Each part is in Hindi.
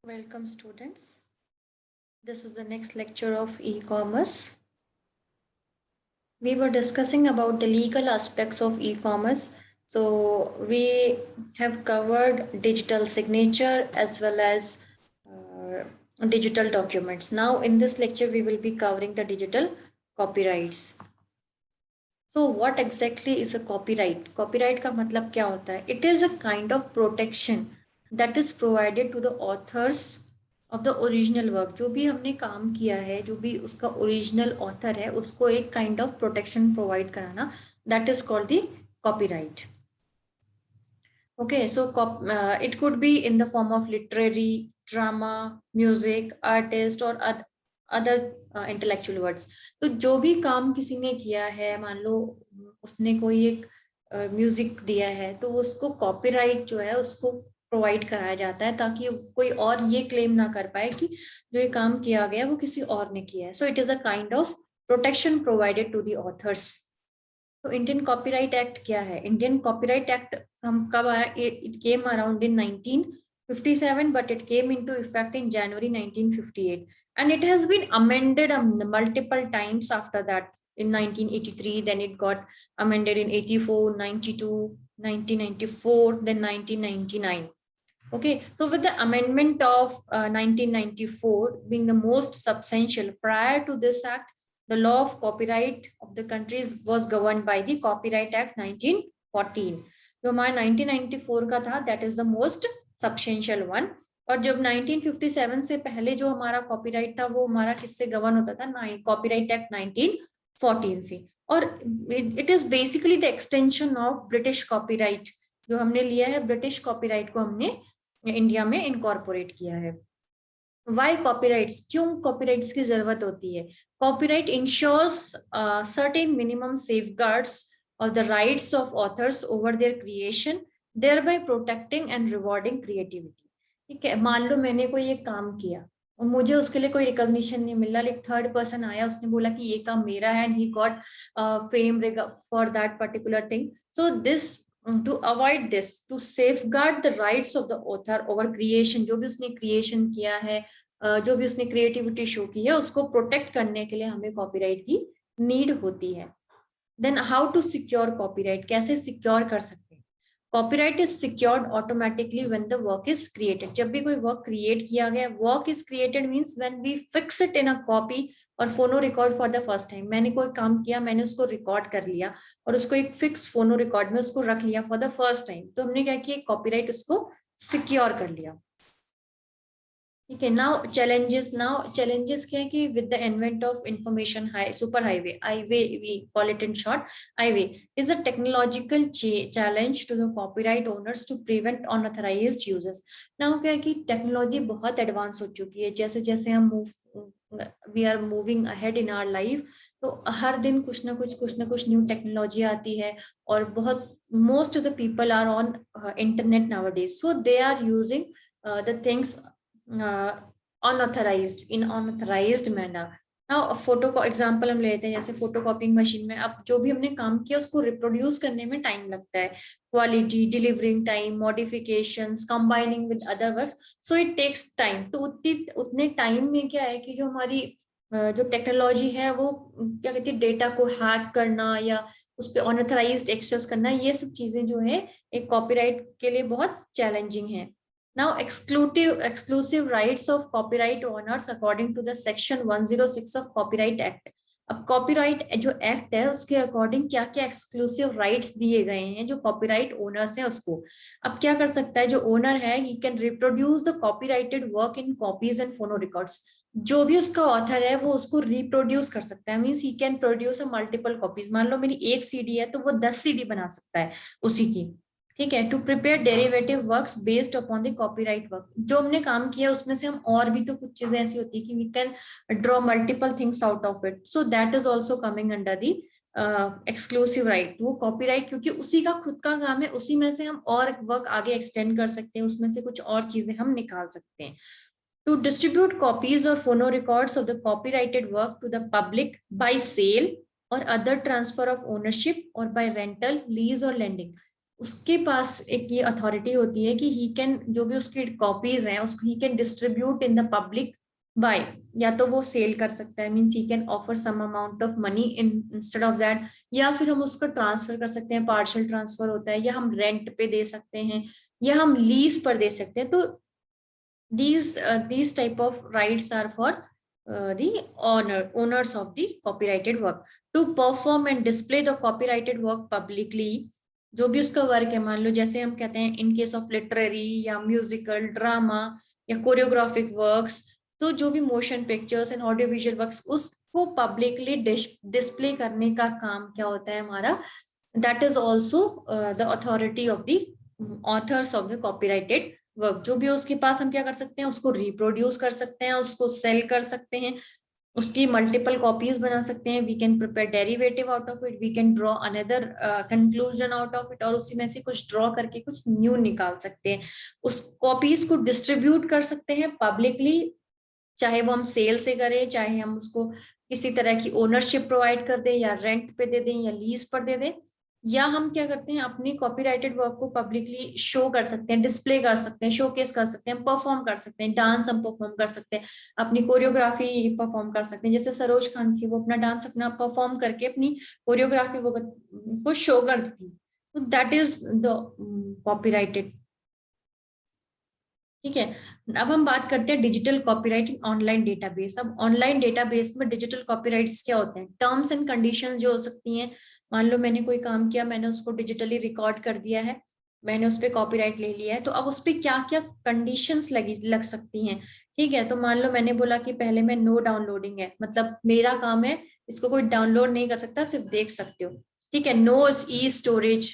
Welcome students. This is the next lecture of e-commerce. We were discussing about the legal aspects of e-commerce. So we have covered digital signature as well as digital documents. Now in this lecture we will be covering the digital copyrights. So what exactly is a copyright? Copyright का मतलब क्या होता है? It is a kind of protection that is provided to the authors of the original work. जो भी हमने काम किया है, जो भी उसका original author है, उसको एक kind of protection provide कराना, that is called the copyright. Okay, so it could be in the form of literary, drama, music, artist or other intellectual words. तो जो भी काम किसी ने किया है, मान लो उसने कोई एक म्यूजिक दिया है, तो उसको कॉपीराइट जो है उसको प्रोवाइड कराया जाता है ताकि कोई और ये क्लेम ना कर पाए कि जो ये काम किया गया वो किसी और ने किया है. So it is a kind of protection provided to the authors. तो इंडियन कॉपीराइट एक्ट क्या है? इंडियन कॉपीराइट एक्ट हम कब आया? It came around in 1957 but it came into effect in January 1958 and it has been amended multiple times after that. In 1983 then it got amended in 84, 92, 1994, then 1999. Okay, so with the amendment of 1994 being the most substantial, prior to this act the law of copyright of the countries was governed by the Copyright Act 1914. जो हमारा 1994 का था that is the most substantial one. और जब 1957 से पहले जो हमारा कॉपीराइट था वो हमारा किससे गवर्न होता था? कॉपीराइट एक्ट 1914 से. और it is basically the extension of British copyright. जो हमने लिया है ब्रिटिश कॉपीराइट को हमने इंडिया में इनकॉर्पोरेट किया है. Y copyrights? क्यों कॉपीराइट्स की जरूरत होती है? Copyright ensures certain minimum safeguards of the rights of authors over their creation, thereby protecting and rewarding creativity. ठीक है, मान लो मैंने कोई एक काम किया और मुझे उसके लिए कोई रिकॉग्निशन नहीं मिला, एक थर्ड पर्सन आया, उसने बोला कि ये काम मेरा है and he got fame for that particular thing. So this to avoid this, to safeguard the rights of the author over creation, जो भी उसने क्रिएशन किया है, जो भी उसने क्रिएटिविटी शो की है, उसको प्रोटेक्ट करने के लिए हमें कॉपीराइट की नीड होती है. Then how to secure copyright? कैसे सिक्योर कर सकते हैं? Copyright is secured automatically when the work is created. जब भी कोई वर्क क्रिएट किया गया, work is created means when we fix it in a copy और phonorecord for the first time. मैंने कोई काम किया, मैंने उसको रिकॉर्ड कर लिया और उसको एक फिक्स फोनो रिकॉर्ड में उसको रख लिया फॉर द फर्स्ट टाइम, तो हमने क्या किया? कॉपीराइट उसको सिक्योर कर लिया. ठीक है. नाउ चैलेंजेस क्या है कि with the invent of information super highway we call it in short, highway is a technological challenge to the copyright owners to prevent unauthorized users. Now क्या है कि टेक्नोलॉजी बहुत एडवांस हो चुकी है. जैसे जैसे हम we are moving ahead in our life, तो हर दिन कुछ ना कुछ न्यू टेक्नोलॉजी आती है और बहुत most of the people are on internet nowadays, so they are using the things unauthorized manner. Now photo को एग्जांपल हम लेते हैं, जैसे फोटो कॉपिंग मशीन में अब जो भी हमने काम किया उसको रिप्रोड्यूस करने में टाइम लगता है. Quality, delivering time, modifications, combining with other works, so it takes time. तो उतने टाइम में क्या है कि जो हमारी जो टेक्नोलॉजी है वो क्या कहती है, डेटा को हैक करना या उस पर अनऑथराइज्ड एक्सेस करना, ये सब चीजें जो है एक कॉपीराइट के लिए बहुत चैलेंजिंग है. Now, exclusive rights of copyright owners according to the section 106 of Copyright Act. अब कॉपीराइट जो एक्ट है उसके अकॉर्डिंग क्या क्या एक्सक्लूसिव राइट्स दिए गए हैं जो कॉपीराइट ओनर्स हैं उसको. अब क्या कर सकता है जो ओनर है? He can reproduce the copyrighted work in copies and फोनो रिकॉर्ड्स. जो भी उसका ऑथर है वो उसको रिप्रोड्यूस कर सकता है. Means he can produce a multiple copies. मान लो मेरी एक सीडी है तो वो 10 सीडी बना सकता है उसी की. ठीक है. To prepare derivative works based upon the copyright work. जो हमने काम किया उसमें से हम और भी तो कुछ चीजें ऐसी होती है कि we can draw multiple things out of it, so that is also coming under the exclusive right. वो कॉपीराइट क्योंकि उसी का खुद का काम है, उसी में से हम और वर्क आगे एक्सटेंड कर सकते हैं, उसमें से कुछ और चीजें हम निकाल सकते हैं. To distribute copies or phono records of the copyrighted work to the public by sale or other transfer of ownership or by rental, lease or lending. उसके पास एक ये अथॉरिटी होती है कि ही कैन, जो भी उसकी कॉपीज हैं उसको ही can distribute in the public by, या तो वो सेल कर सकता है, means he can offer some amount of money in instead of that, या फिर हम उसको ट्रांसफर कर सकते हैं, पार्शियल ट्रांसफर होता है, या हम रेंट पे दे सकते हैं, या हम लीज पर दे सकते हैं। तो these type of rights are for the owners of the copyrighted work to perform and display the copyrighted work publicly। जो भी उसका वर्क है, मान लो जैसे हम कहते हैं इन केस ऑफ लिटरेरी या म्यूजिकल ड्रामा या कोरियोग्राफिक वर्क्स, तो जो भी motion pictures and audio visual works, उसको पब्लिकली डिस्प्ले करने का काम क्या होता है हमारा, that is also the authority of the author's of the copyrighted work. जो भी उसके पास, हम क्या कर सकते हैं, उसको रिप्रोड्यूस कर सकते हैं, उसको सेल कर सकते हैं, उसकी मल्टीपल कॉपीज बना सकते हैं, we can prepare derivative out of it, we can draw another conclusion out of it, और उसी में से कुछ ड्रॉ करके कुछ न्यू निकाल सकते हैं। उस कॉपीज को डिस्ट्रीब्यूट कर सकते हैं पब्लिकली, चाहे वो हम सेल से करें, चाहे हम उसको किसी तरह की ओनरशिप प्रोवाइड कर दें, या रेंट पे दे दें, या लीज पर दे दें, या हम क्या करते हैं अपनी कॉपीराइटेड वर्क को पब्लिकली शो कर सकते हैं, डिस्प्ले कर सकते हैं, शोकेस कर सकते हैं, परफॉर्म कर सकते हैं, डांस हम परफॉर्म कर सकते हैं, अपनी कोरियोग्राफी परफॉर्म कर सकते हैं। जैसे सरोज खान की, वो अपना डांस अपना परफॉर्म करके अपनी कोरियोग्राफी वो को शो करती थी, तो दैट इज द कॉपीराइटेड। ठीक है, अब हम बात करते हैं डिजिटल कॉपीराइट इन ऑनलाइन डेटाबेस। अब ऑनलाइन डेटाबेस में डिजिटल कॉपीराइट्स क्या होते हैं, टर्म्स एंड कंडीशंस जो हो सकती हैं। मान लो मैंने कोई काम किया, मैंने उसको डिजिटली रिकॉर्ड कर दिया है, मैंने उस पर कॉपीराइट ले लिया है, तो अब उस पर क्या क्या कंडीशंस लग सकती हैं। ठीक है, तो मान लो मैंने बोला कि पहले में नो डाउनलोडिंग है, मतलब मेरा काम है, इसको कोई डाउनलोड नहीं कर सकता, सिर्फ देख सकते हो। ठीक है, नो ई स्टोरेज,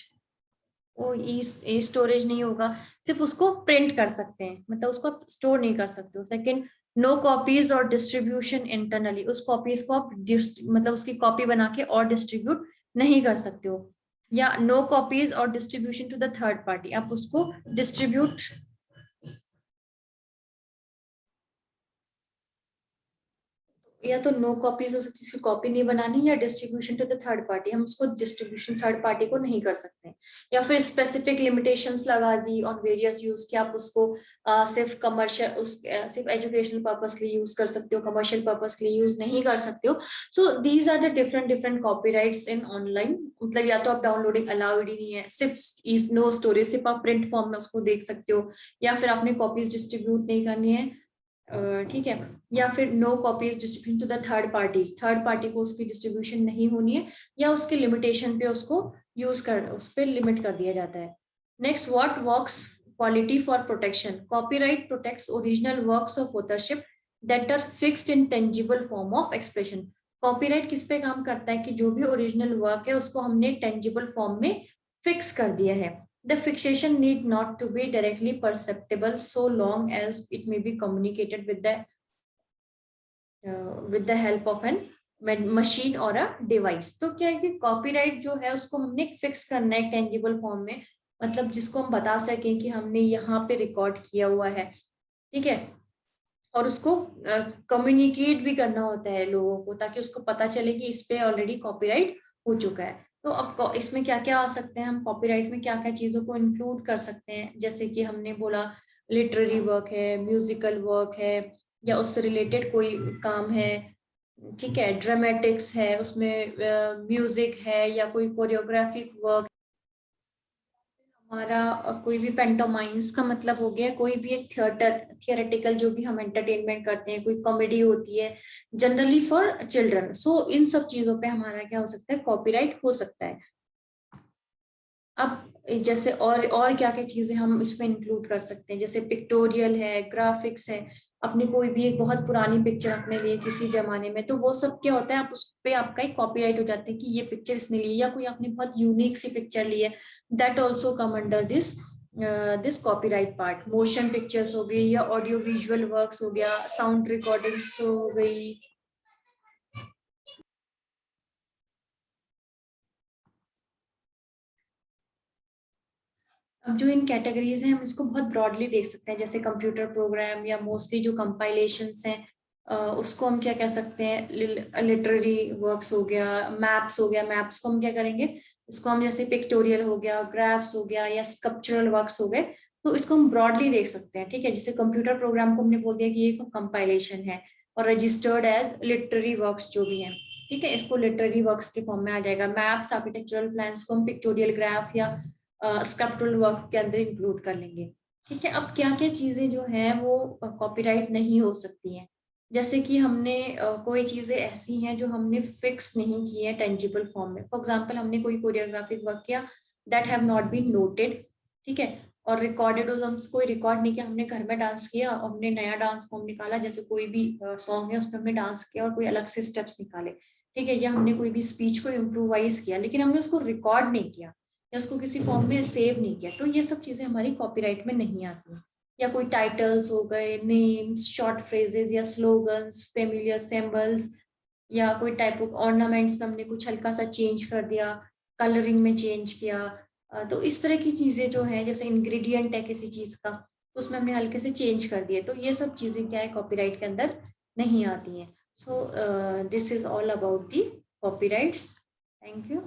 वो ई स्टोरेज नहीं होगा, सिर्फ उसको प्रिंट कर सकते हैं, मतलब उसको आप स्टोर नहीं कर सकते हो। सेकेंड, नो कॉपीज और डिस्ट्रीब्यूशन इंटरनली, उस कॉपीज को आप मतलब उसकी कॉपी बना के और डिस्ट्रीब्यूट नहीं कर सकते हो। या नो कॉपीज और distribution to the third party, आप उसको डिस्ट्रीब्यूट, या तो नो कॉपीज हो सकती है, उसकी कॉपी नहीं बनानी, या distribution to the third party, हम उसको डिस्ट्रीब्यूशन थर्ड पार्टी को नहीं कर सकते। या फिर स्पेसिफिक लिमिटेशंस लगा दी ऑन वेरियस यूज, कि आप उसको सिर्फ कमर्शियल, सिर्फ एजुकेशनल पर्पस के लिए यूज कर सकते हो, कमर्शियल पर्पस के लिए यूज नहीं कर सकते हो। So these are the different different copyrights in online. मतलब या तो आप डाउनलोडिंग अलाउड ही नहीं है, सिर्फ नो स्टोरेज, सिर्फ आप प्रिंट फॉर्म में उसको देख सकते हो, या फिर आपने कॉपीज डिस्ट्रीब्यूट नहीं करनी है। ठीक है, या फिर no copies distribution to the third parties, third party को उसकी डिस्ट्रीब्यूशन नहीं होनी है, या उसके लिमिटेशन पे उसको यूज कर, उस पर लिमिट कर दिया जाता है। Next, what works quality for protection, copyright protects original works of authorship that are fixed in tangible form of expression. Copyright किस पे काम करता है कि जो भी ओरिजिनल वर्क है उसको हमने टेंजिबल फॉर्म में फिक्स कर दिया है। The fixation need not to be directly perceptible so long as it may be communicated with the help of an machine और अ डिवाइस। तो क्या है कि कॉपीराइट जो है उसको हमने फिक्स करना है टेंजिबल फॉर्म में, मतलब जिसको हम बता सकें कि हमने यहाँ पे रिकॉर्ड किया हुआ है। ठीक है, और उसको कम्युनिकेट भी करना होता है लोगों को, ताकि उसको पता चले कि इस पे ऑलरेडी कॉपीराइट हो चुका है। तो अब इसमें क्या क्या आ सकते हैं, हम कॉपीराइट में क्या क्या चीजों को इंक्लूड कर सकते हैं, जैसे कि हमने बोला लिटरेरी वर्क है, म्यूजिकल वर्क है, या उससे रिलेटेड कोई काम है। ठीक है, ड्रामेटिक्स है, उसमें म्यूजिक है, या कोई कोरियोग्राफिक वर्क, हमारा कोई भी पेंटोमाइंस का मतलब हो गया कोई भी एक थियरेटिकल जो भी हम एंटरटेनमेंट करते हैं, कोई कॉमेडी होती है जनरली फॉर चिल्ड्रन। सो इन सब चीजों पे हमारा क्या हो सकता है, कॉपीराइट हो सकता है। अब जैसे और क्या क्या चीजें हम इसमें इंक्लूड कर सकते हैं, जैसे पिक्टोरियल है, ग्राफिक्स है, अपनी कोई भी एक बहुत पुरानी पिक्चर अपने लिए किसी जमाने में, तो वो सब क्या होता है, आप उस पे आपका एक कॉपीराइट हो जाता है कि ये पिक्चर इसने ली, या कोई आपने बहुत यूनिक सी पिक्चर ली है, that also come under this copyright part. Motion pictures हो गई, या ऑडियो विजुअल वर्क्स हो गया, साउंड रिकॉर्डिंग्स हो गई। अब जो इन कैटेगरीज हैं हम इसको बहुत ब्रॉडली देख सकते हैं, जैसे कंप्यूटर प्रोग्राम, या मोस्टली जो कंपाइलेशंस हैं, उसको हम क्या कह सकते हैं, लिटरेरी वर्क्स हो गया, मैप्स हो गया, मैप्स को हम क्या करेंगे, इसको हम जैसे पिक्टोरियल हो गया, ग्राफ्स हो गया या स्कल्पचरल वर्क्स हो गए, तो इसको हम ब्रॉडली देख सकते हैं, ठीक है। जैसे कंप्यूटर प्रोग्राम को हमने बोल दिया कि ये कंपाइलेशन है और रजिस्टर्ड एज लिटरेरी वर्क्स जो भी हैं, ठीक है, इसको लिटरेरी वर्क्स के फॉर्म में आ जाएगा। मैप्स, आर्किटेक्चरल प्लान्स को हम पिक्टोरियल, ग्राफ या स्कल्पचरल वर्क के अंदर इंक्लूड कर लेंगे, ठीक है। अब क्या क्या चीजें जो हैं वो कॉपीराइट नहीं हो सकती हैं, जैसे कि हमने कोई चीजें ऐसी हैं जो हमने फिक्स नहीं की है टेंजिबल फॉर्म में। फॉर एग्जांपल हमने कोई कोरियोग्राफिक वर्क किया that have not been noted, ठीक है, और रिकॉर्डेड, हम कोई रिकॉर्ड नहीं किया, हमने घर में डांस किया और हमने नया डांस फॉर्म निकाला, जैसे कोई भी सॉन्ग है उसमें हमने डांस किया और कोई अलग से स्टेप्स निकाले, ठीक है, या हमने कोई भी स्पीच को इम्प्रोवाइज किया लेकिन हमने उसको रिकॉर्ड नहीं किया या उसको किसी फॉर्म में सेव नहीं किया, तो ये सब चीजें हमारी कॉपीराइट में नहीं आती हैं। या कोई टाइटल्स हो गए, नेम्स, शॉर्ट फ्रेजेस या स्लोगन्स, फेमिलियर सिंबल्स, या कोई टाइप ऑफ ऑर्नामेंट्स में हमने कुछ हल्का सा चेंज कर दिया, कलरिंग में चेंज किया, तो इस तरह की चीजें जो हैं, जैसे इंग्रेडिएंट है किसी चीज का तो उसमें हमने हल्के से चेंज कर दिए, तो ये सब चीजें क्या है कॉपीराइट के अंदर नहीं आती हैं। So this is all about the copyrights. Thank you.